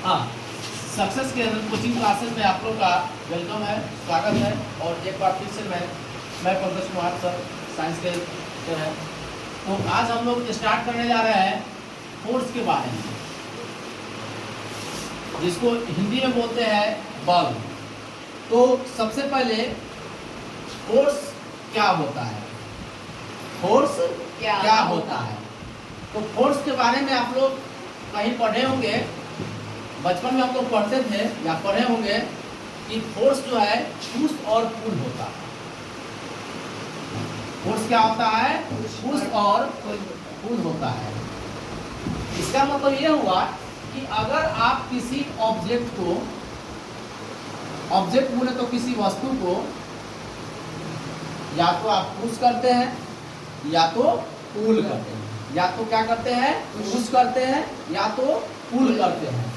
हाँ, सक्सेस के coaching classes में आप लोग का वेलकम है, स्वागत है। और एक बार फिर से मैं पंकज कुमार सर, साइंस के टीचर हैं। तो आज हम लोग स्टार्ट करने जा रहे हैं फोर्स के बारे में, जिसको हिंदी में बोलते हैं बल। तो सबसे पहले फोर्स क्या होता है, फोर्स क्या होता है। तो फोर्स के बारे में आप लोग कहीं पढ़े होंगे, बचपन में हम लोग पढ़ते थे या पढ़े होंगे कि फोर्स जो है पुश और पुल होता है। फोर्स क्या होता है, पुश और पुल होता है। इसका मतलब ये हुआ कि अगर आप किसी ऑब्जेक्ट को, ऑब्जेक्ट बोले तो किसी वस्तु को, या तो आप पुश करते हैं या तो पुल करते हैं, या तो क्या करते हैं, पुश करते हैं या तो पुल करते हैं।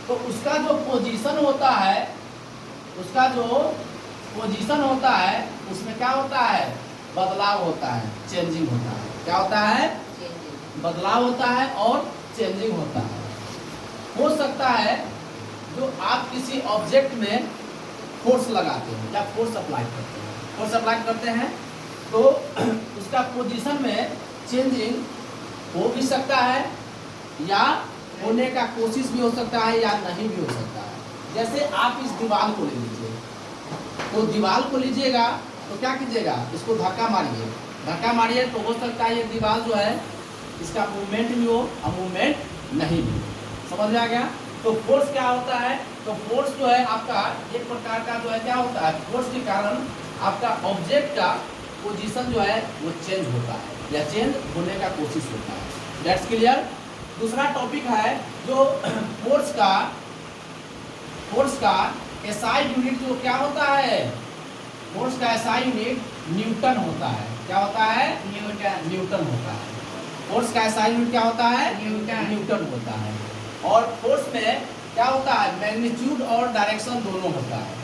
तो उसका जो पोजीशन होता है, उसका जो पोजीशन होता है, उसमें क्या होता है, बदलाव होता है, चेंजिंग होता है। क्या होता है, बदलाव होता है और चेंजिंग होता है। हो सकता है जो आप किसी ऑब्जेक्ट में फोर्स लगाते हैं या फोर्स अप्लाई करते हैं, फोर्स अप्लाई करते हैं तो उसका पोजीशन में चेंजिंग हो भी सकता है या होने का कोशिश भी हो सकता है या नहीं भी हो सकता है। जैसे आप इस दीवार को ले लीजिए, तो दीवार को लीजिएगा तो क्या कीजिएगा, इसको धक्का मारिए, धक्का मारिए तो हो सकता है ये दीवार जो है इसका मूवमेंट भी हो और मूवमेंट नहीं भी हो। समझ में आ गया। तो फोर्स क्या होता है, तो फोर्स जो है आपका एक प्रकार का जो है क्या होता है, फोर्स के कारण आपका ऑब्जेक्ट का पोजीशन जो है वो चेंज होता है या चेंज होने का कोशिश होता है। That's clear. दूसरा टॉपिक है जो फोर्स का एसआई यूनिट जो क्या होता है, फोर्स का एसआई यूनिट न्यूटन होता है। क्या होता है, न्यूटन होता है। फोर्स का एसआई यूनिट क्या होता है, न्यूटन होता है। और फोर्स में क्या होता है, मैग्नीट्यूड और डायरेक्शन दोनों होता है।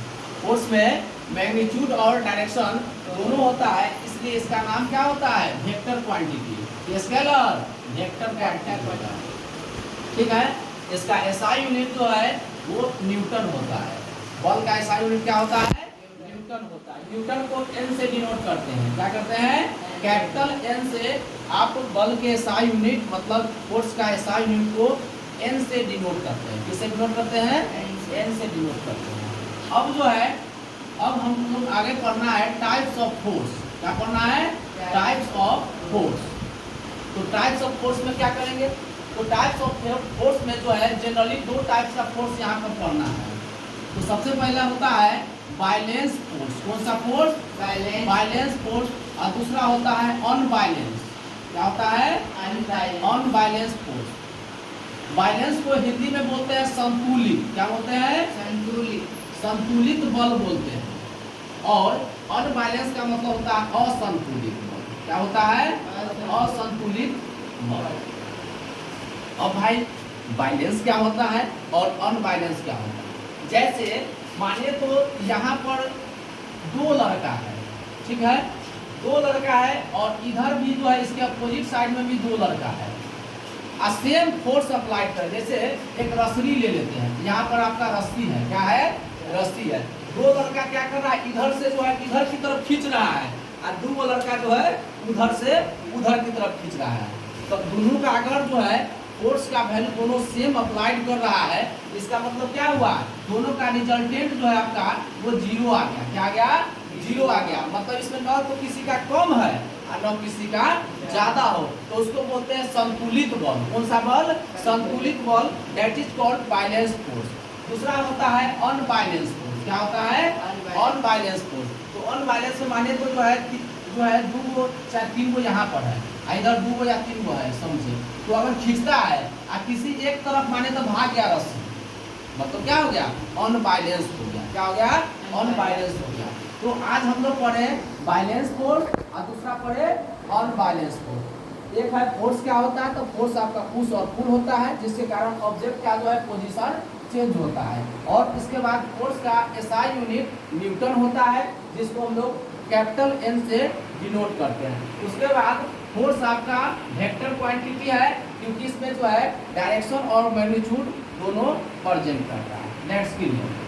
फोर्स में मैग्नीट्यूड और डायरेक्शन दोनों होता है, इसलिए इसका नाम क्या होता है, vector quantity, scalar vector quantity. ठीक है। इसका एसआई यूनिट जो है वो न्यूटन होता है। बल का एसआई यूनिट क्या होता है, न्यूटन होता है। न्यूटन को एन से डिनोट करते हैं। क्या करते हैं, कैपिटल एन से आप बल के एसआई यूनिट मतलब फोर्स का एसआई यूनिट को एन से डिनोट करते हैं। किससे डिनोट करते हैं, एन से डिनोट करते हैं। अब जो है, अब हम लोग आगे पढ़ना है टाइप्स ऑफ फोर्स। क्या पढ़ना है, टाइप्स ऑफ फोर्स। तो टाइप्स ऑफ फोर्स में क्या करेंगे, तो टाइप्स ऑफ फोर्स में जो है जनरली दो टाइप्स का फोर्स यहाँ पर पढ़ना है। तो सबसे पहला होता है वायलेंस फोर्स। कौन सा फोर्स, वायलेंस फोर्स। और दूसरा होता है अनवायलेंस। क्या होता है, अनवायलेंस फोर्स। वायलेंस को हिंदी में बोलते हैं संतुलित। क्या बोलते हैं, संतुलित बल बोलते हैं। और अनवायलेंस का मतलब होता है असंतुलित बल। क्या होता है, असंतुलित बल। अब भाई वायलेंस क्या होता है और अनवायलेंस क्या होता है। जैसे मानिए तो यहाँ पर दो लड़का है, ठीक है, दो लड़का है और इधर भी जो है इसके अपोजिट साइड में भी दो लड़का है। सेम फोर्स अप्लाई कर, जैसे एक रस्सी ले लेते हैं, यहाँ पर आपका रस्सी है, क्या है, रस्सी है। दो लड़का क्या कर रहा है, इधर से जो है इधर की तरफ खींच रहा है और दो लड़का जो है उधर से उधर की तरफ खींच रहा है। तो दोनों का अगर जो है फोर्स का वैल्यू दोनों सेम अप्लाइड कर रहा है, इसका मतलब क्या हुआ, दोनों का रिजल्टेंट जो है आपका वो जीरो आ गया। क्या आ गया, जीरो आ गया। मतलब इसमें न तो किसी का कम है और न किसी का ज्यादा हो, तो उसको बोलते हैं संतुलित बल। कौन सा बल, संतुलित बल, that is called violence force. दूसरा होता है अनवायलेंस फोर्स। क्या होता है, अनवायलेंस फोर्स। तो अनवायलेंस में माने तो जो है दो गो चाहे तीन गो यहाँ पर है, इधर दो गो या तीन गो है, समझे। तो अगर खींचता है और किसी एक तरफ माने तो भाग गया रस्सी, मतलब क्या हो गया, अनवायलेंस हो गया। क्या हो गया, अनवायलेंस हो गया। तो आज हम लोग पढ़े वायलेंस फोर्स और दूसरा पढ़े अनवायलेंस फोर्स। एक है फोर्स क्या होता है, तो फोर्स आपका पुश और पुल होता है, जिसके कारण ऑब्जेक्ट का जो है पोजीशन चेंज होता है। और इसके बाद फोर्स का एसआई यूनिट न्यूटन होता है, जिसको हम लोग कैपिटल एन से डिनोट करते हैं। उसके बाद फोर्स आपका वेक्टर क्वांटिटी है, क्योंकि इसमें जो है डायरेक्शन और मैग्नीट्यूड दोनों प्रेजेंट करता है। That's clear.